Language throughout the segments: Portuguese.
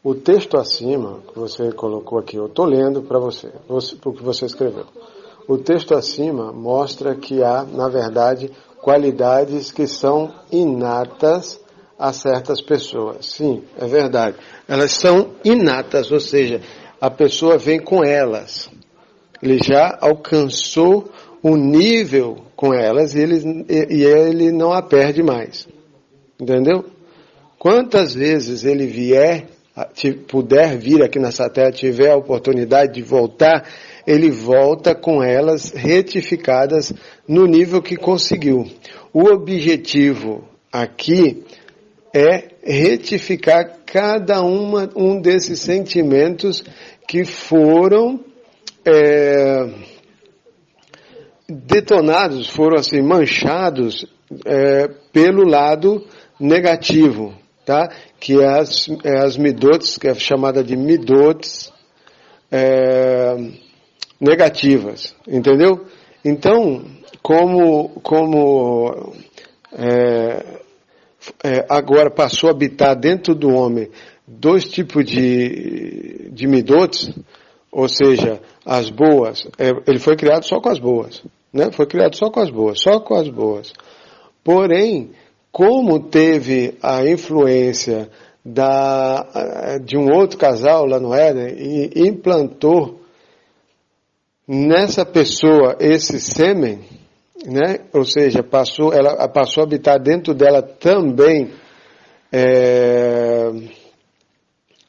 O texto acima, que você colocou aqui, eu estou lendo para você, o que você escreveu. O texto acima mostra que há, na verdade, qualidades que são inatas a certas pessoas. Sim, é verdade. Elas são inatas, ou seja, a pessoa vem com elas. Ele já alcançou um nível com elas e ele não a perde mais. Entendeu? Quantas vezes ele puder vir aqui nessa terra, tiver a oportunidade de voltar, ele volta com elas retificadas no nível que conseguiu. O objetivo aqui é retificar cada um desses sentimentos que foram detonados, foram assim manchados pelo lado negativo, tá? Que é as midotes, que é chamada de midotes negativas, entendeu? Então, agora passou a habitar dentro do homem dois tipos de midotes, ou seja, as boas, ele foi criado só com as boas, né? Foi criado só com as boas. Porém, como teve a influência de um outro casal lá no Éden e implantou nessa pessoa esse sêmen, né? Ou seja, ela passou a habitar dentro dela também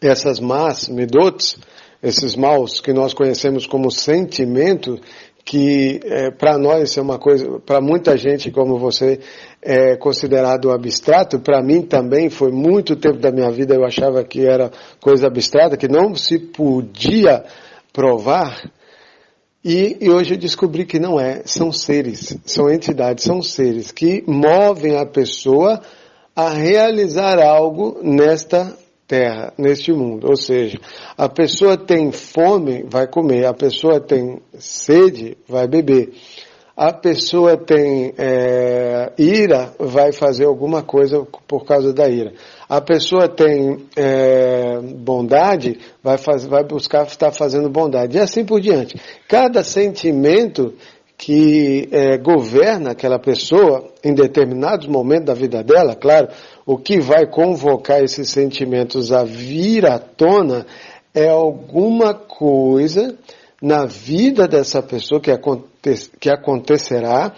essas más midotes, esses maus que nós conhecemos como sentimento, que para nós é uma coisa, para muita gente como você é considerado abstrato, para mim também foi muito tempo da minha vida eu achava que era coisa abstrata, que não se podia provar, e hoje eu descobri que não é, são seres, são entidades, são seres que movem a pessoa a realizar algo nesta terra, neste mundo. Ou seja, a pessoa tem fome, vai comer. A pessoa tem sede, vai beber. A pessoa tem ira, vai fazer alguma coisa por causa da ira. A pessoa tem bondade, vai buscar estar fazendo bondade. E assim por diante. Cada sentimento que governa aquela pessoa em determinados momentos da vida dela, claro, o que vai convocar esses sentimentos a vir à tona é alguma coisa na vida dessa pessoa que acontecerá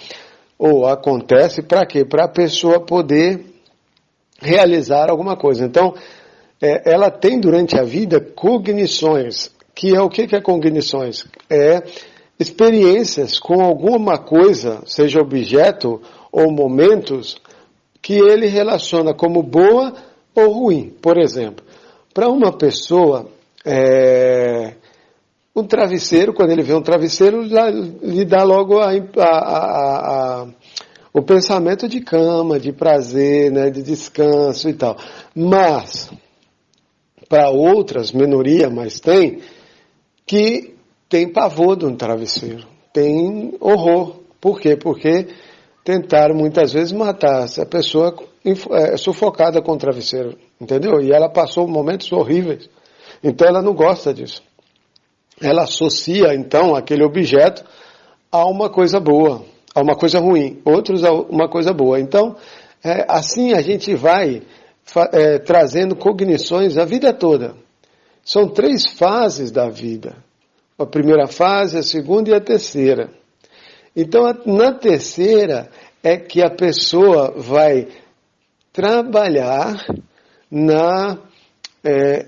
ou acontece para quê? Para a pessoa poder realizar alguma coisa. Então, ela tem durante a vida cognições, que é o que é cognições? Experiências com alguma coisa, seja objeto ou momentos, que ele relaciona como boa ou ruim. Por exemplo, para uma pessoa, um travesseiro, quando ele vê um travesseiro, lhe dá logo o pensamento de cama, de prazer, né, de descanso e tal. Mas, para outras, minoria, mas que tem pavor de um travesseiro, tem horror. Por quê? Porque tentaram muitas vezes matar essa pessoa sufocada com o travesseiro, entendeu? E ela passou momentos horríveis. Então ela não gosta disso. Ela associa, então, aquele objeto a uma coisa boa, a uma coisa ruim, outros a uma coisa boa. Então, assim a gente vai trazendo cognições a vida toda. São 3 fases da vida. A primeira fase, a segunda e a terceira. Então, na terceira é que a pessoa vai trabalhar na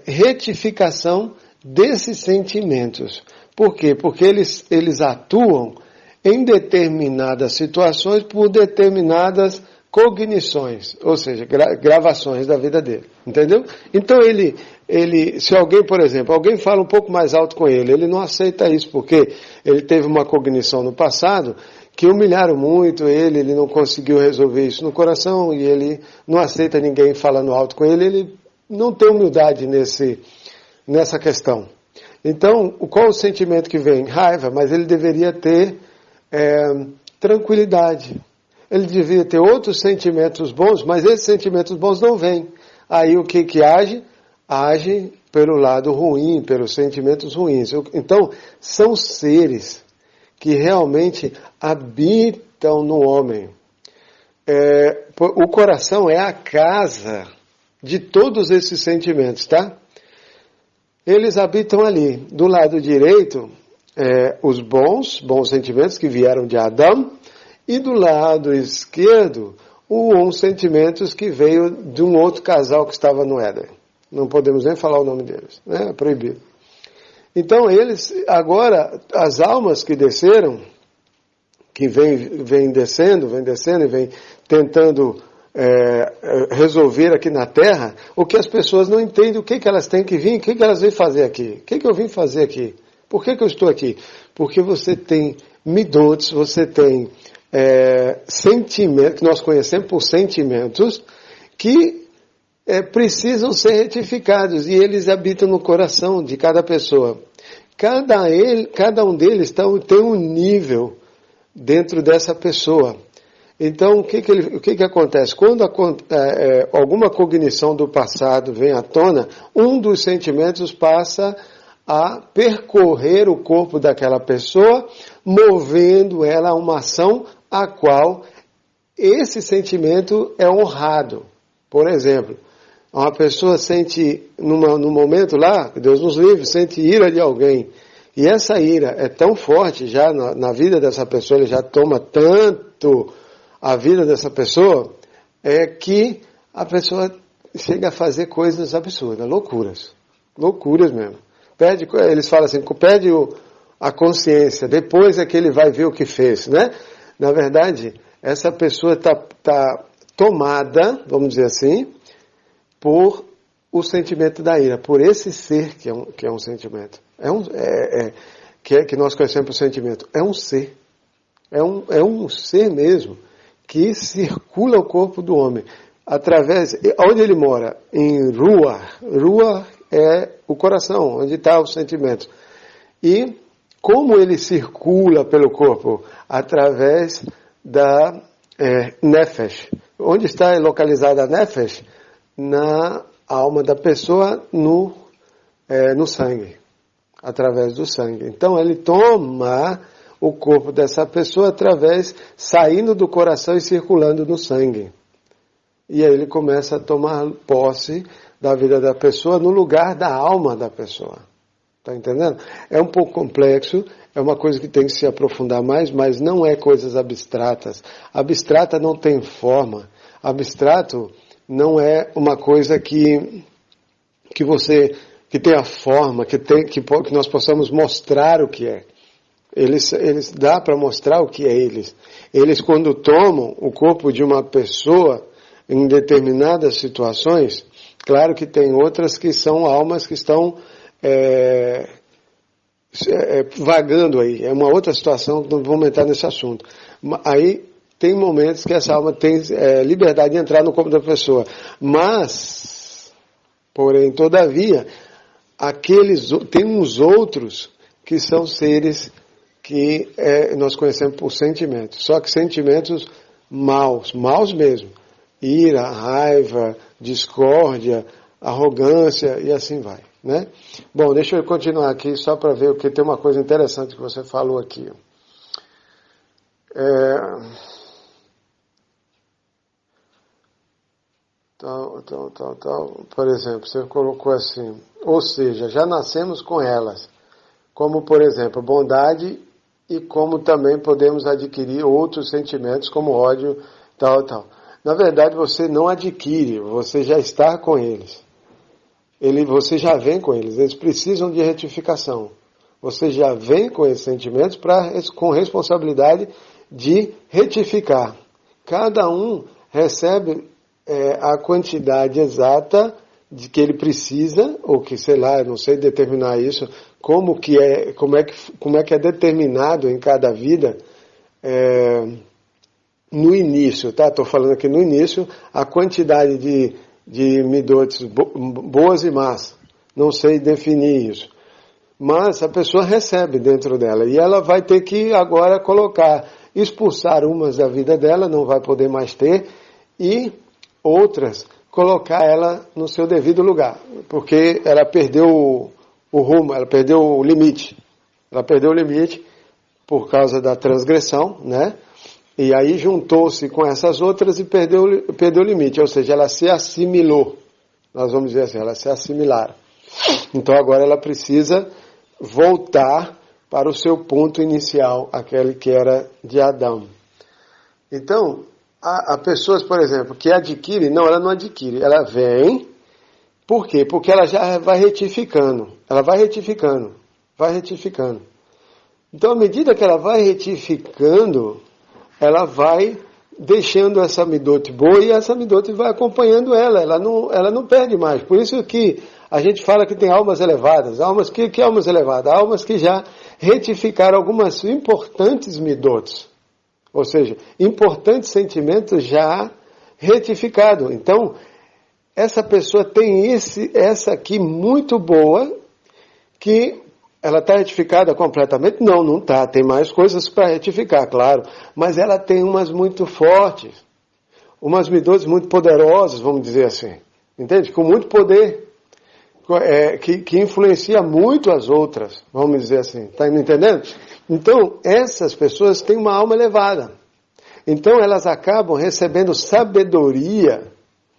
retificação desses sentimentos. Por quê? Porque eles atuam em determinadas situações por determinadas cognições, ou seja, gravações da vida dele, entendeu? Então se alguém, por exemplo, alguém fala um pouco mais alto com ele não aceita isso, porque ele teve uma cognição no passado que humilharam muito ele não conseguiu resolver isso no coração, e ele não aceita ninguém falando alto com ele não tem humildade nessa questão. Então, qual o sentimento que vem? Raiva, mas ele deveria ter tranquilidade. Ele devia ter outros sentimentos bons, mas esses sentimentos bons não vêm. Aí o que age? agem pelo lado ruim, pelos sentimentos ruins. Então, são seres que realmente habitam no homem. O coração é a casa de todos esses sentimentos, tá? Eles habitam ali. Do lado direito, os bons sentimentos que vieram de Adão, e do lado esquerdo, os sentimentos que veio de um outro casal que estava no Éden. Não podemos nem falar o nome deles, né? É proibido. Então eles, agora, as almas que desceram, que vem descendo e vem tentando resolver aqui na Terra, o que as pessoas não entendem, o que elas têm que vir, o que elas vêm fazer aqui. O que eu vim fazer aqui? Por que eu estou aqui? Porque você tem midotes, você tem sentimentos, que nós conhecemos por sentimentos, que precisam ser retificados, e eles habitam no coração de cada pessoa. Cada um deles tem um nível dentro dessa pessoa. Então, o que acontece? Quando alguma cognição do passado vem à tona, um dos sentimentos passa a percorrer o corpo daquela pessoa, movendo ela a uma ação a qual esse sentimento é honrado. Por exemplo, uma pessoa sente, no momento lá, Deus nos livre, sente ira de alguém, e essa ira é tão forte já na vida dessa pessoa, ele já toma tanto a vida dessa pessoa, que a pessoa chega a fazer coisas absurdas, loucuras mesmo. Eles falam assim, perde a consciência, depois é que ele vai ver o que fez, né? Na verdade, essa pessoa está tomada, vamos dizer assim, por o sentimento da ira, por esse ser que é um sentimento. Que nós conhecemos por sentimento. É um ser. É um ser mesmo, que circula o corpo do homem. Onde ele mora? Em Ruach. Ruach é o coração, onde está o sentimento. E como ele circula pelo corpo? Através da Nefesh. Onde está localizada a Nefesh? Na alma da pessoa, no sangue. Através do sangue. Então ele toma o corpo dessa pessoa saindo do coração e circulando no sangue. E aí ele começa a tomar posse da vida da pessoa no lugar da alma da pessoa. Está entendendo? É um pouco complexo, é uma coisa que tem que se aprofundar mais, mas não é coisas abstratas. Abstrata não tem forma. Abstrato não é uma coisa que tem a forma, que nós possamos mostrar o que é. Eles dá para mostrar o que é eles. Eles, quando tomam o corpo de uma pessoa em determinadas situações, claro que tem outras que são almas que estão vagando aí. É uma outra situação, não vamos entrar nesse assunto. Aí tem momentos que essa alma tem liberdade de entrar no corpo da pessoa. Mas, porém, todavia, tem uns outros que são seres que nós conhecemos por sentimentos. Só que sentimentos maus mesmo. Ira, raiva, discórdia, arrogância e assim vai, né? Bom, deixa eu continuar aqui só para ver, porque tem uma coisa interessante que você falou aqui. Por exemplo, você colocou assim, ou seja, já nascemos com elas, como por exemplo, bondade, e como também podemos adquirir outros sentimentos como ódio, tal. Na verdade, você não adquire, você já está com eles. Você já vem com eles, eles precisam de retificação. Você já vem com esses sentimentos com responsabilidade de retificar. Cada um recebe a quantidade exata de que ele precisa, ou que, sei lá, não sei determinar isso, como é que é determinado em cada vida, no início, tá? Estou falando aqui no início, a quantidade de midotes boas e más. Não sei definir isso. Mas a pessoa recebe dentro dela. E ela vai ter que agora expulsar umas da vida dela, não vai poder mais ter, e outras colocar ela no seu devido lugar, porque ela perdeu o rumo, ela perdeu o limite. Ela perdeu o limite por causa da transgressão, né? E aí juntou-se com essas outras e perdeu o limite, ou seja, ela se assimilou. Nós vamos dizer assim, ela se assimilaram. Então agora ela precisa voltar para o seu ponto inicial, aquele que era de Adão. Então, há pessoas, por exemplo, que adquirem, não, ela não adquire, ela vem, por quê? Porque ela já vai retificando, ela vai retificando. Então, à medida que ela vai retificando, ela vai deixando essa midote boa e essa midote vai acompanhando ela não perde mais. Por isso que a gente fala que tem almas elevadas. Que almas elevadas? Almas que já retificaram algumas importantes midotes. Ou seja, importantes sentimentos já retificados. Então, essa pessoa tem essa aqui muito boa, que ela está retificada completamente? Não está. Tem mais coisas para retificar, claro. Mas ela tem umas muito fortes. Umas midotes muito poderosas, vamos dizer assim. Entende? Com muito poder. Que influencia muito as outras, vamos dizer assim. Está me entendendo? Então, essas pessoas têm uma alma elevada. Então, elas acabam recebendo sabedoria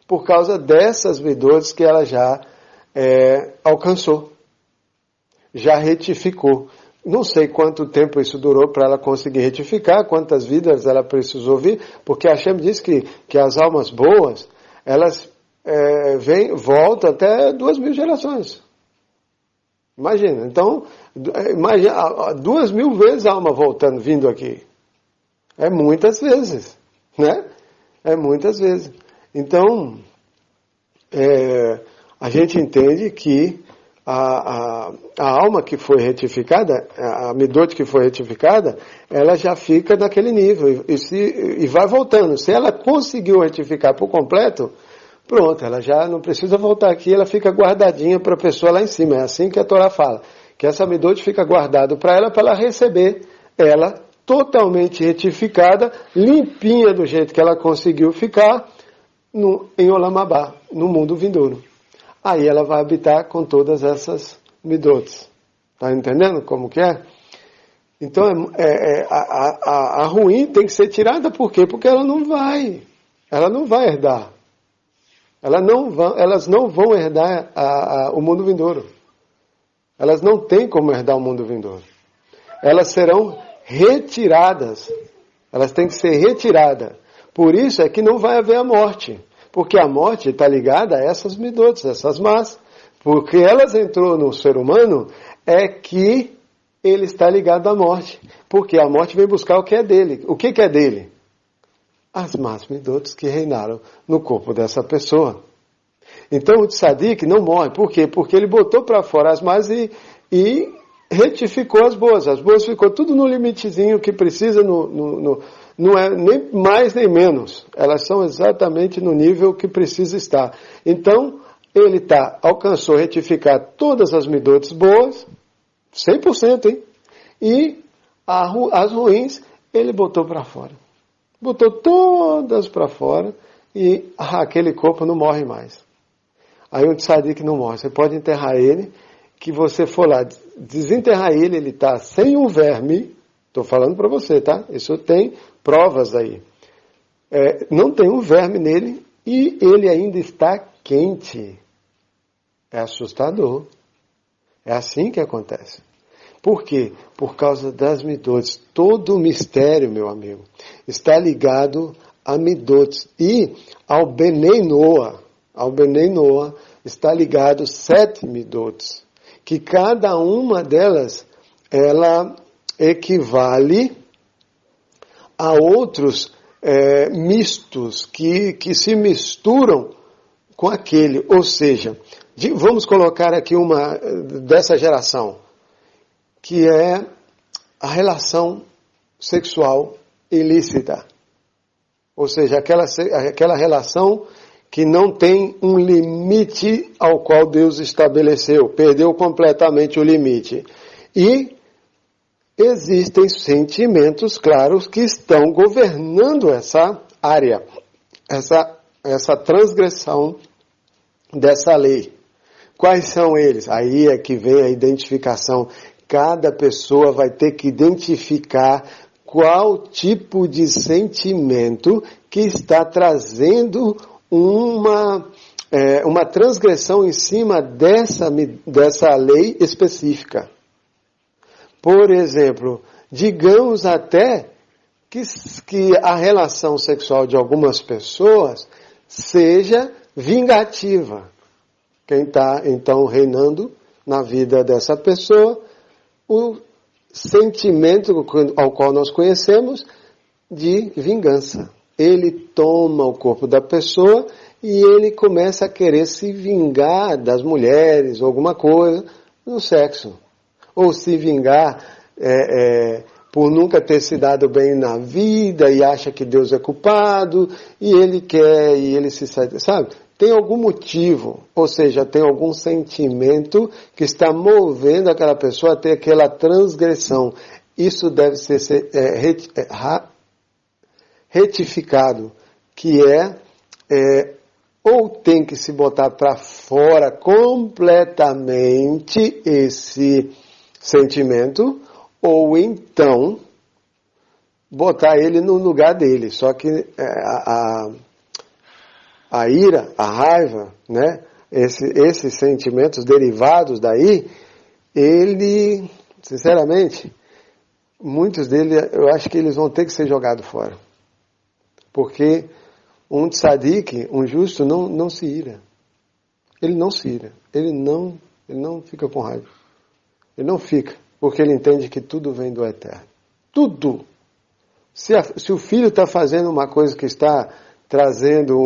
por causa dessas midotes que ela já alcançou. Já retificou. Não sei quanto tempo isso durou para ela conseguir retificar, quantas vidas ela precisou vir, porque a Hashem diz que as almas boas, elas voltam até 2.000 gerações. Imagina. Então, imagina 2.000 vezes a alma voltando, vindo aqui. É muitas vezes, né? É muitas vezes. Então, a gente entende que a alma que foi retificada, a midote que foi retificada, ela já fica naquele nível e vai voltando. Se ela conseguiu retificar por completo, pronto, ela já não precisa voltar aqui, ela fica guardadinha para a pessoa lá em cima. É assim que a Torá fala, que essa midote fica guardada para ela receber ela totalmente retificada, limpinha do jeito que ela conseguiu ficar em Olam Abá, no mundo vindouro. Aí ela vai habitar com todas essas midotes. Está entendendo como que é? Então, a ruim tem que ser tirada, por quê? Porque ela não vai herdar. Elas não vão herdar o mundo vindouro. Elas não têm como herdar o mundo vindouro. Elas serão retiradas. Elas têm que ser retiradas. Por isso é que não vai haver a morte. Porque a morte está ligada a essas midotes, essas más. Porque elas entrou no ser humano, é que ele está ligado à morte. Porque a morte vem buscar o que é dele. O que é dele? As más midotes que reinaram no corpo dessa pessoa. Então o tzadik não morre. Por quê? Porque ele botou para fora as más e retificou as boas. As boas ficou tudo no limitezinho que precisa, não é nem mais nem menos. Elas são exatamente no nível que precisa estar. Então, ele alcançou retificar todas as midotes boas, 100%, hein? E as ruins, ele botou para fora. Botou todas para fora e aquele corpo não morre mais. Aí um tzadik não morre. Você pode enterrar ele, que você for lá desenterrar ele está sem um verme. Estou falando para você, tá? Isso tem provas aí. Não tem um verme nele e ele ainda está quente. É assustador. É assim que acontece. Por quê? Por causa das midotes. Todo o mistério, meu amigo, está ligado a midotes. E ao Benei Noah está ligado 7 midotes. Que cada uma delas, ela equivale a outros mistos que se misturam com aquele. Ou seja, vamos colocar aqui uma dessa geração, que é a relação sexual ilícita. Ou seja, aquela relação que não tem um limite ao qual Deus estabeleceu, perdeu completamente o limite. E existem sentimentos claros que estão governando essa área, essa essa transgressão dessa lei. Quais são eles? Aí é que vem a identificação. Cada pessoa vai ter que identificar qual tipo de sentimento que está trazendo uma transgressão em cima dessa lei específica. Por exemplo, digamos até que a relação sexual de algumas pessoas seja vingativa. Quem está, então, reinando na vida dessa pessoa, o sentimento ao qual nós conhecemos de vingança. Ele toma o corpo da pessoa e ele começa a querer se vingar das mulheres ou alguma coisa no sexo. Ou se vingar por nunca ter se dado bem na vida e acha que Deus é culpado e ele quer e ele se sabe? Tem algum motivo, ou seja, tem algum sentimento que está movendo aquela pessoa a ter aquela transgressão. Isso deve ser retificado, que ou tem que se botar para fora completamente esse sentimento, ou então botar ele no lugar dele. Só que a ira, a raiva, né? Esses sentimentos derivados daí, ele, sinceramente, muitos deles, eu acho que eles vão ter que ser jogados fora. Porque um tzadik, um justo, não se ira. Ele não se ira. Ele não fica com raiva. Ele não fica, porque ele entende que tudo vem do Eterno. Tudo. Se o filho está fazendo uma coisa que está trazendo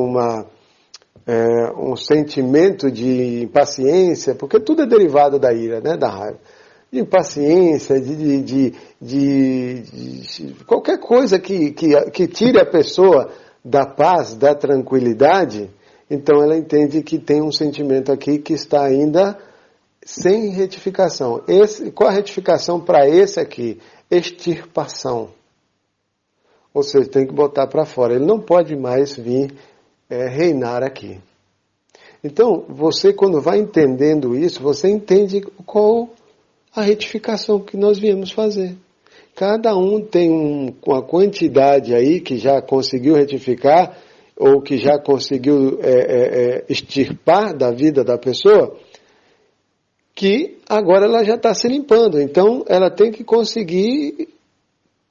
um sentimento de impaciência, porque tudo é derivado da ira, né, da raiva. De impaciência, de qualquer coisa que tire a pessoa da paz, da tranquilidade, então ela entende que tem um sentimento aqui que está ainda sem retificação. Qual a retificação para esse aqui? Extirpação. Ou seja, tem que botar para fora. Ele não pode mais vir reinar aqui. Então, você quando vai entendendo isso, você entende qual a retificação que nós viemos fazer. Cada um tem uma quantidade aí que já conseguiu retificar, ou que já conseguiu extirpar da vida da pessoa, que agora ela já está se limpando. Então, ela tem que conseguir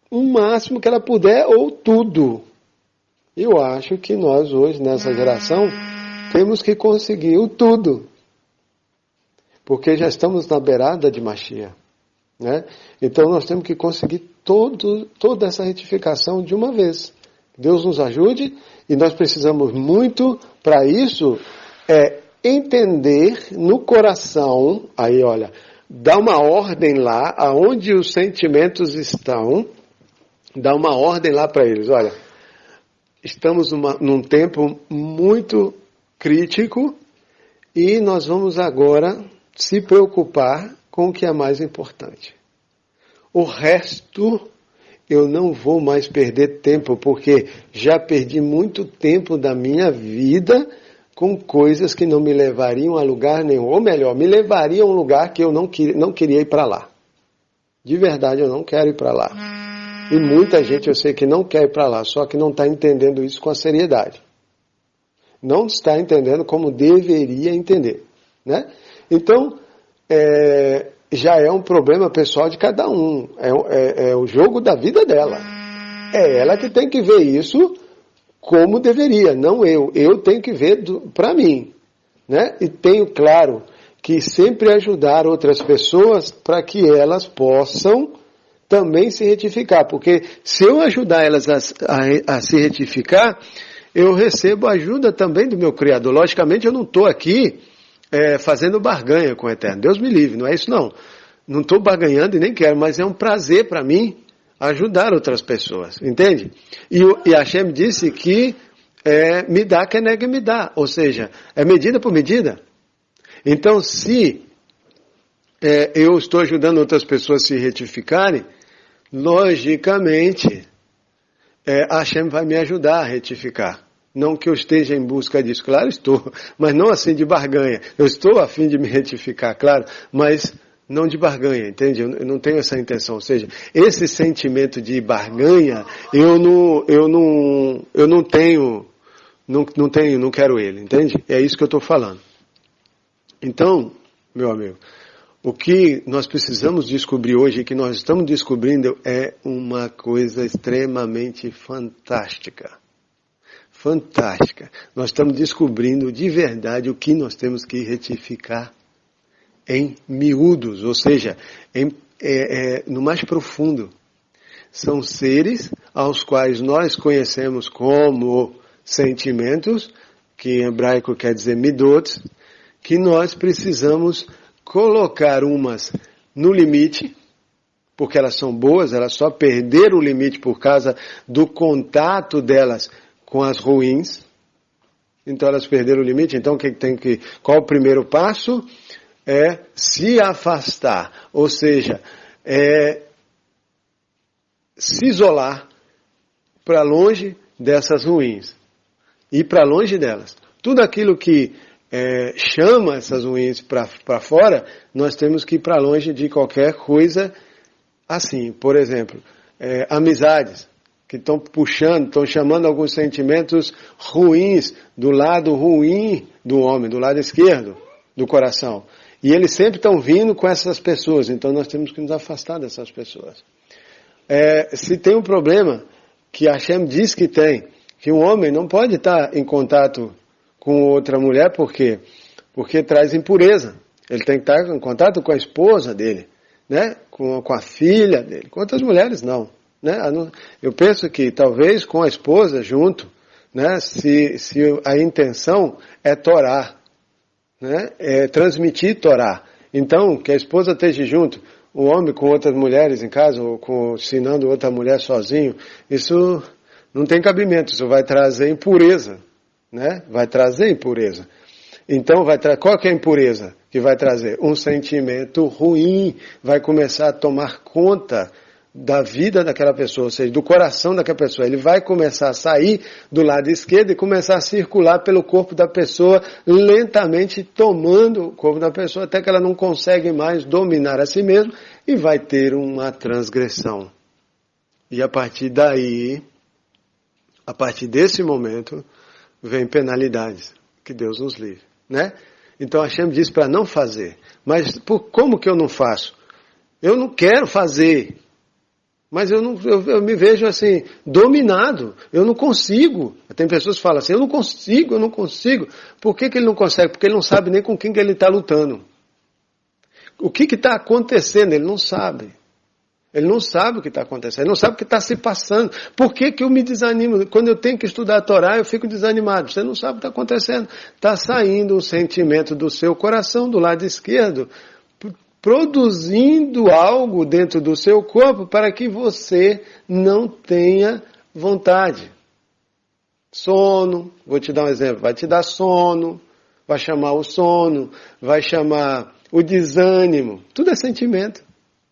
o máximo que ela puder, ou tudo. Eu acho que nós hoje, nessa geração, temos que conseguir o tudo. Porque já estamos na beirada de Mashiach, né? Então nós temos que conseguir toda essa retificação de uma vez. Deus nos ajude, e nós precisamos muito, para isso, entender no coração, aí olha, dá uma ordem lá, aonde os sentimentos estão, dá uma ordem lá para eles, olha, estamos num tempo muito crítico e nós vamos agora se preocupar com o que é mais importante. O resto eu não vou mais perder tempo, porque já perdi muito tempo da minha vida com coisas que não me levariam a lugar nenhum. Ou melhor, me levariam a um lugar que eu não queria ir para lá. De verdade, eu não quero ir para lá. E muita gente eu sei que não quer ir para lá, só que não está entendendo isso com a seriedade. Não está entendendo como deveria entender, né? Então, já é um problema pessoal de cada um. É o jogo da vida dela. É ela que tem que ver isso como deveria, não eu. Eu tenho que ver para mim, né? E tenho, claro, que sempre ajudar outras pessoas para que elas possam também se retificar. Porque se eu ajudar elas a se retificar, eu recebo ajuda também do meu Criador. Logicamente, eu não estou aqui fazendo barganha com o Eterno. Deus me livre, não é isso não. Não estou barganhando e nem quero, mas é um prazer para mim ajudar outras pessoas, entende? E Hashem disse que me dá, que nega me dá, ou seja, é medida por medida. Então, se eu estou ajudando outras pessoas a se retificarem, logicamente, Hashem vai me ajudar a retificar. Não que eu esteja em busca disso, claro estou, mas não assim de barganha. Eu estou a fim de me retificar, claro, mas não de barganha, entende? Eu não tenho essa intenção. Ou seja, esse sentimento de barganha, eu não tenho, não quero ele, entende? É isso que eu estou falando. Então, meu amigo, o que nós precisamos descobrir hoje, que nós estamos descobrindo, é uma coisa extremamente fantástica. Fantástica. Nós estamos descobrindo de verdade o que nós temos que retificar em miúdos, ou seja, no mais profundo. São seres aos quais nós conhecemos como sentimentos, que em hebraico quer dizer midot, que nós precisamos colocar umas no limite, porque elas são boas, elas só perderam o limite por causa do contato delas com as ruins. Então elas perderam o limite. Então qual o primeiro passo? É se afastar, ou seja, se isolar para longe dessas ruins, ir para longe delas. Tudo aquilo que chama essas ruins para fora, nós temos que ir para longe de qualquer coisa assim. Por exemplo, amizades que estão puxando, estão chamando alguns sentimentos ruins do lado ruim do homem, do lado esquerdo do coração. E eles sempre estão vindo com essas pessoas, então nós temos que nos afastar dessas pessoas. Se tem um problema, que a Hashem diz que tem, que um homem não pode estar em contato com outra mulher, por quê? Porque traz impureza. Ele tem que estar em contato com a esposa dele, né? Com a filha dele. Com outras mulheres, não. Né? Eu penso que talvez com a esposa junto, né? Se a intenção é Torá, né? É transmitir Torá. Então, que a esposa esteja junto, o homem com outras mulheres em casa, ou ensinando outra mulher sozinho, isso não tem cabimento, isso vai trazer impureza, né? Vai trazer impureza. Então, qual que é a impureza que vai trazer? Um sentimento ruim vai começar a tomar conta da vida daquela pessoa, ou seja, do coração daquela pessoa. Ele vai começar a sair do lado esquerdo e começar a circular pelo corpo da pessoa, lentamente tomando o corpo da pessoa, até que ela não consegue mais dominar a si mesma e vai ter uma transgressão. E a partir daí, a partir desse momento, vem penalidades. Que Deus nos livre, né? Então a Hashem diz para não fazer. Mas como que eu não faço? Eu não quero fazer. Mas eu me vejo assim, dominado. Eu não consigo. Tem pessoas que falam assim, eu não consigo. Por que ele não consegue? Porque ele não sabe nem com quem que ele está lutando. O que está acontecendo? Ele não sabe. Ele não sabe o que está acontecendo. Ele não sabe o que está se passando. Por que eu me desanimo? Quando eu tenho que estudar a Torá, eu fico desanimado. Você não sabe o que está acontecendo. Está saindo um sentimento do seu coração, do lado esquerdo, produzindo algo dentro do seu corpo para que você não tenha vontade. Sono, vou te dar um exemplo, vai te dar sono, vai chamar o sono, vai chamar o desânimo, tudo é sentimento,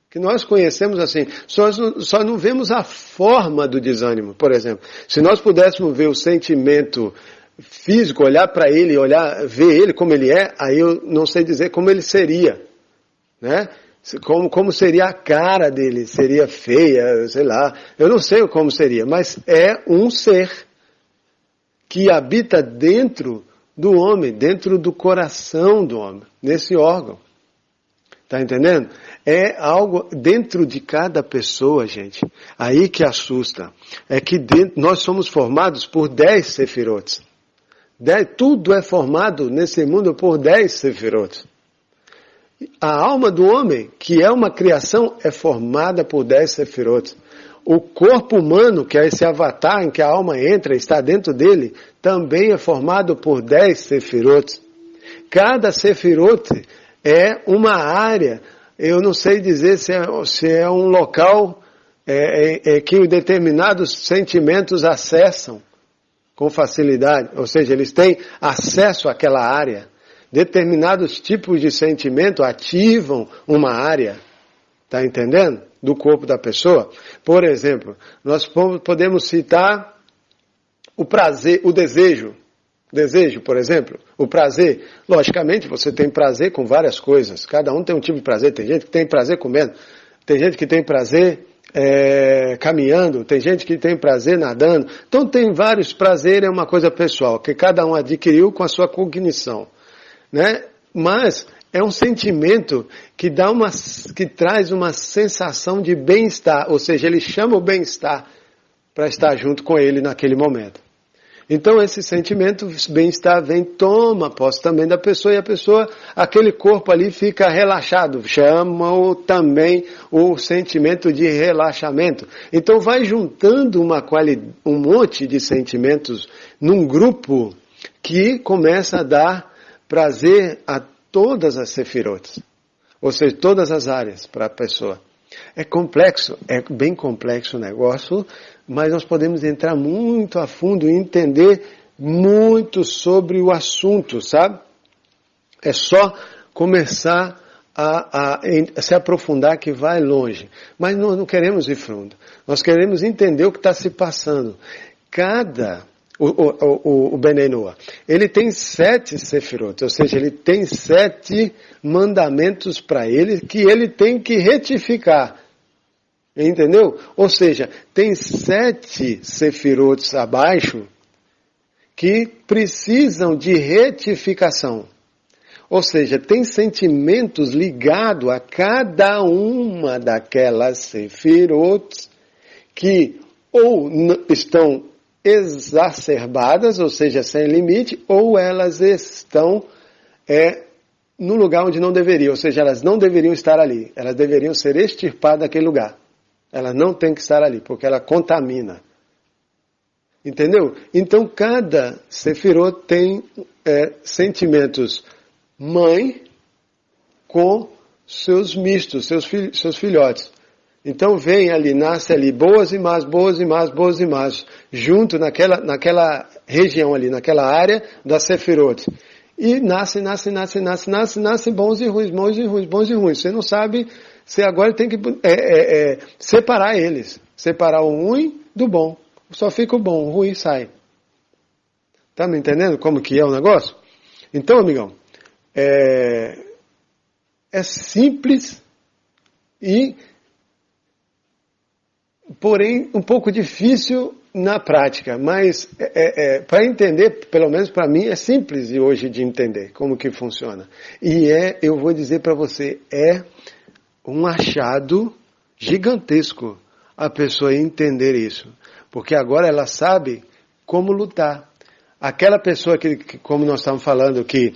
que nós conhecemos assim, só não vemos a forma do desânimo, por exemplo. Se nós pudéssemos ver o sentimento físico, olhar para ele, ver ele como ele é, aí eu não sei dizer como ele seria. Né? Como seria a cara dele, seria feia, sei lá, eu não sei como seria, mas é um ser que habita dentro do homem, dentro do coração do homem, nesse órgão. Tá entendendo? É algo dentro de cada pessoa, gente. Aí que assusta. É que nós somos formados por 10 sefirot. Tudo é formado nesse mundo por 10 sefirot. A alma do homem, que é uma criação, é formada por 10 sefirot. O corpo humano, que é esse avatar em que a alma entra, está dentro dele, também é formado por 10 sefirot. Cada sefirot é uma área, eu não sei dizer se é um local que determinados sentimentos acessam com facilidade, ou seja, eles têm acesso àquela área. Determinados tipos de sentimento ativam uma área, tá entendendo? Do corpo da pessoa. Por exemplo, nós podemos citar o prazer, o desejo, por exemplo, o prazer, logicamente você tem prazer com várias coisas, cada um tem um tipo de prazer, tem gente que tem prazer comendo, tem gente que tem prazer caminhando, tem gente que tem prazer nadando, então tem vários prazeres, é uma coisa pessoal, que cada um adquiriu com a sua cognição, né? Mas é um sentimento que que traz uma sensação de bem-estar, ou seja, ele chama o bem-estar para estar junto com ele naquele momento. Então esse sentimento, bem-estar, toma posse também da pessoa, e a pessoa, aquele corpo ali fica relaxado, chamam também o sentimento de relaxamento. Então vai juntando um monte de sentimentos num grupo que começa a dar prazer a todas as sefirotes, ou seja, todas as áreas para a pessoa. É complexo, é bem complexo o negócio, mas nós podemos entrar muito a fundo e entender muito sobre o assunto, sabe? É só começar a se aprofundar que vai longe. Mas nós não queremos ir fundo. Nós queremos entender o que está se passando. O Bnei Noach, ele tem 7 sefirot, ou seja, ele tem 7 mandamentos para ele que ele tem que retificar. Entendeu? Ou seja, tem 7 sefirotes abaixo que precisam de retificação. Ou seja, tem sentimentos ligados a cada uma daquelas sefirotes que ou estão exacerbadas, ou seja, sem limite, ou elas estão no lugar onde não deveriam, ou seja, elas não deveriam estar ali, elas deveriam ser extirpadas daquele lugar. Ela não tem que estar ali, porque ela contamina. Entendeu? Então, cada sefirot tem sentimentos mãe com seus mistos, seus filhotes. Então, vem ali, nasce ali, boas e más, boas e más, boas e más, junto naquela região ali, naquela área da sefirot. E nasce bons e ruins, bons e ruins, bons e ruins. Você não sabe, você agora tem que separar eles. Separar o ruim do bom. Só fica o bom, o ruim sai. Tá me entendendo como que é o negócio? Então, amigão, é simples e, porém, um pouco difícil na prática, mas para entender, pelo menos para mim, é simples hoje de entender como que funciona. E eu vou dizer para você, é um achado gigantesco a pessoa entender isso. Porque agora ela sabe como lutar. Aquela pessoa que como nós estamos falando, que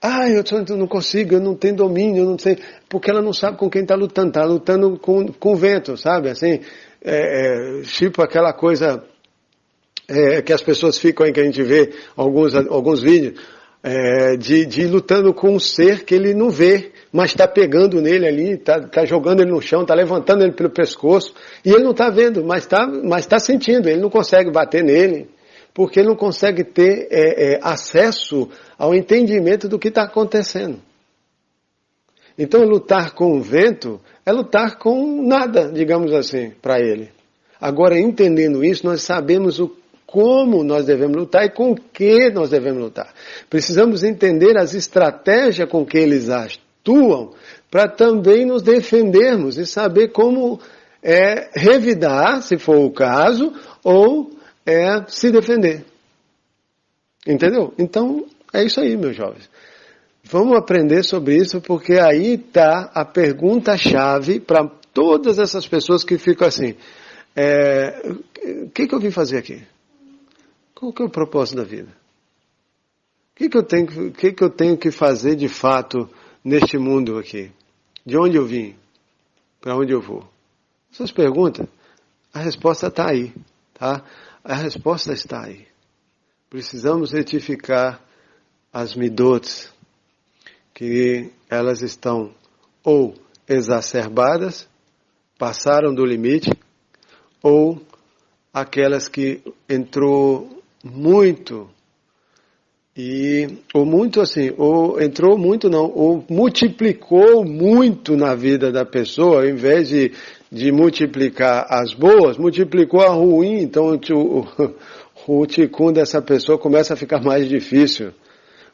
eu não consigo, eu não tenho domínio, eu não sei, porque ela não sabe com quem está lutando com o vento, sabe? Assim, tipo aquela coisa que as pessoas ficam aí, que a gente vê alguns vídeos, de lutando com um ser que ele não vê, mas está pegando nele ali, está jogando ele no chão, está levantando ele pelo pescoço, e ele não está vendo, mas está sentindo, ele não consegue bater nele, porque ele não consegue ter acesso ao entendimento do que está acontecendo. Então, lutar com o vento é lutar com nada, digamos assim, para ele. Agora, entendendo isso, nós sabemos como nós devemos lutar e com o que nós devemos lutar. Precisamos entender as estratégias com que eles atuam para também nos defendermos e saber como revidar, se for o caso, ou se defender. Entendeu? Então, é isso aí, meus jovens. Vamos aprender sobre isso, porque aí está a pergunta-chave para todas essas pessoas que ficam assim, o que eu vim fazer aqui? Qual que é o propósito da vida? O que eu tenho que fazer de fato neste mundo aqui? De onde eu vim? Para onde eu vou? Essas perguntas, a resposta está aí, tá? A resposta está aí. Precisamos retificar as midotes, que elas estão ou exacerbadas, passaram do limite, ou aquelas que entrou muito, ou entrou muito não, ou multiplicou muito na vida da pessoa, ao invés de multiplicar as boas, multiplicou a ruim, então o tikkun dessa pessoa começa a ficar mais difícil.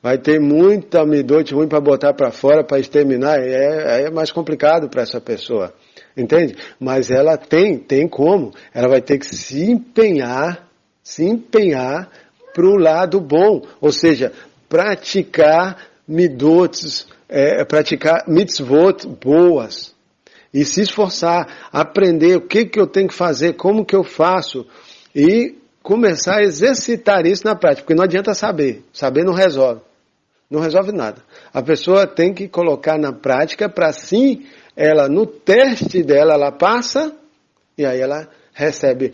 Vai ter muita midot ruim para botar para fora, para exterminar, é mais complicado para essa pessoa, entende? Mas ela tem como, ela vai ter que se empenhar para o lado bom, ou seja, praticar midotes, praticar mitzvot boas, e se esforçar, aprender o que eu tenho que fazer, como que eu faço, e começar a exercitar isso na prática, porque não adianta saber não resolve nada. A pessoa tem que colocar na prática para assim, ela no teste dela, ela passa, e aí ela recebe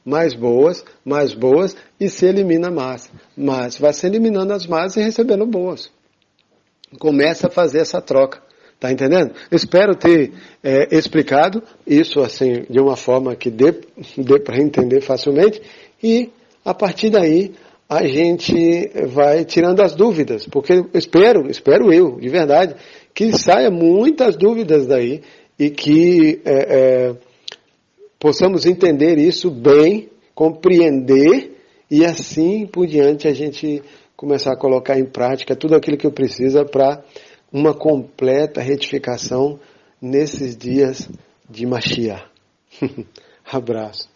mais boas, e se elimina más. Mas vai se eliminando as más e recebendo boas. Começa a fazer essa troca. Tá entendendo? Espero ter explicado isso assim de uma forma que dê para entender facilmente, e a partir daí a gente vai tirando as dúvidas, porque espero eu, de verdade, que saia muitas dúvidas daí e que possamos entender isso bem, compreender, e assim por diante a gente começar a colocar em prática tudo aquilo que precisa para uma completa retificação nesses dias de Mashiach. Abraço.